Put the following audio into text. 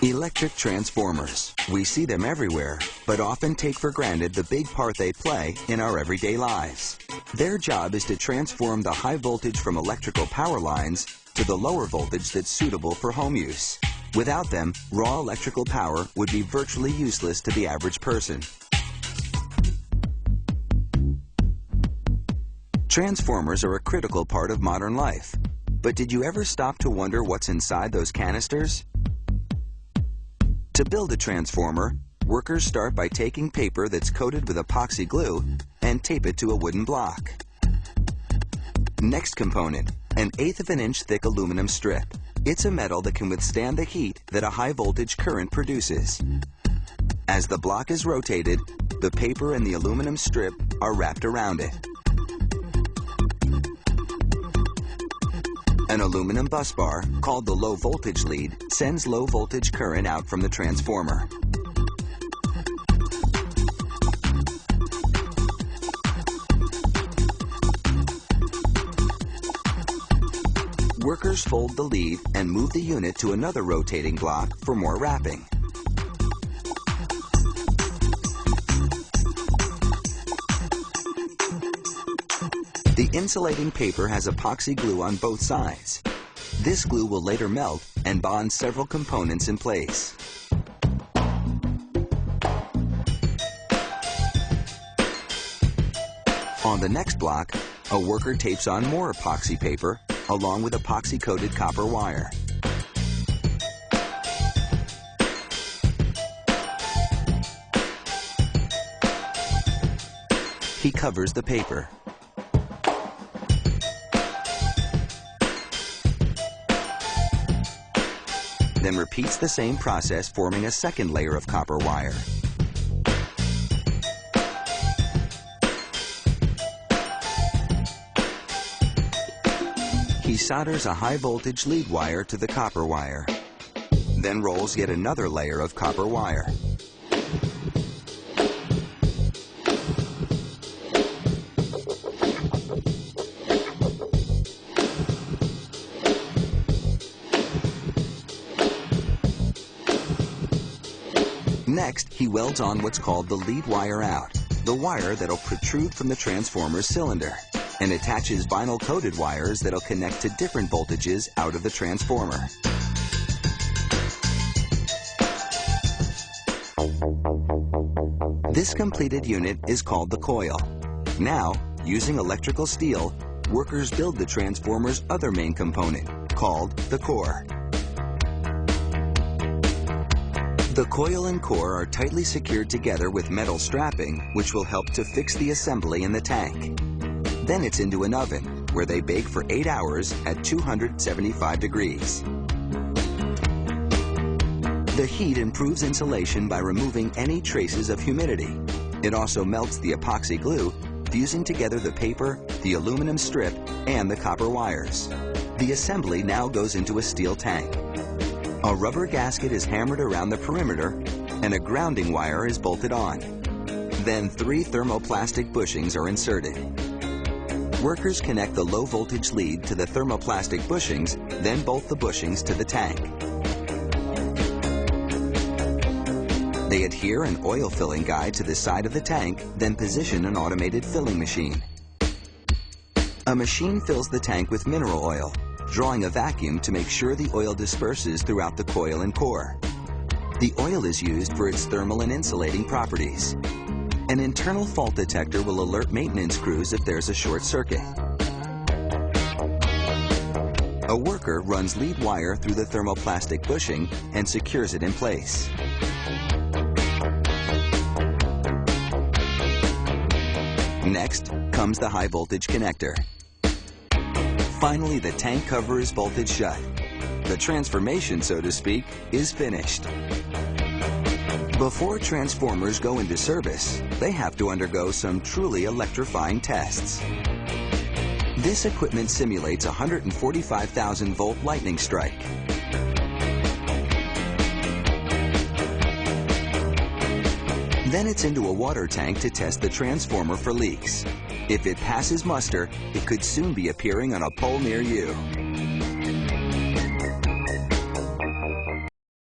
Electric transformers. We see them everywhere, but often take for granted the big part they play in our everyday lives. Their job is to transform the high voltage from electrical power lines to the lower voltage that's suitable for home use. Without them, raw electrical power would be virtually useless to the average person. Transformers are a critical part of modern life. But did you ever stop to wonder what's inside those canisters? To build a transformer, workers start by taking paper that's coated with epoxy glue and tape it to a wooden block. Next component, an 1/8 of an inch thick aluminum strip. It's a metal that can withstand the heat that a high voltage current produces. As the block is rotated, the paper and the aluminum strip are wrapped around it. An aluminum bus bar, called the low voltage lead, sends low voltage current out from the transformer. Workers fold the lead and move the unit to another rotating block for more wrapping. The insulating paper has epoxy glue on both sides. This glue will later melt and bond several components in place. On the next block, a worker tapes on more epoxy paper along with epoxy-coated copper wire. He covers the paper. Then repeats the same process, forming a second layer of copper wire. He solders a high voltage lead wire to the copper wire, then rolls yet another layer of copper wire. Next, he welds on what's called the lead wire out, the wire that'll protrude from the transformer's cylinder, and attaches vinyl-coated wires that'll connect to different voltages out of the transformer. This completed unit is called the coil. Now, using electrical steel, workers build the transformer's other main component, called the core. The coil and core are tightly secured together with metal strapping, which will help to fix the assembly in the tank. Then it's into an oven, where they bake for 8 hours at 275 degrees. The heat improves insulation by removing any traces of humidity. It also melts the epoxy glue, fusing together the paper, the aluminum strip, and the copper wires. The assembly now goes into a steel tank. A rubber gasket is hammered around the perimeter, and a grounding wire is bolted on. Then 3 thermoplastic bushings are inserted. Workers connect the low voltage lead to the thermoplastic bushings, then bolt the bushings to the tank. They adhere an oil filling guide to the side of the tank, then position an automated filling machine. A machine fills the tank with mineral oil, drawing a vacuum to make sure the oil disperses throughout the coil and core. The oil is used for its thermal and insulating properties. An internal fault detector will alert maintenance crews if there's a short circuit. A worker runs lead wire through the thermoplastic bushing and secures it in place. Next comes the high voltage connector. Finally, the tank cover is bolted shut. The transformation, so to speak, is finished. Before transformers go into service, they have to undergo some truly electrifying tests. This equipment simulates a 145,000 volt lightning strike. Then it's into a water tank to test the transformer for leaks. If it passes muster, it could soon be appearing on a pole near you.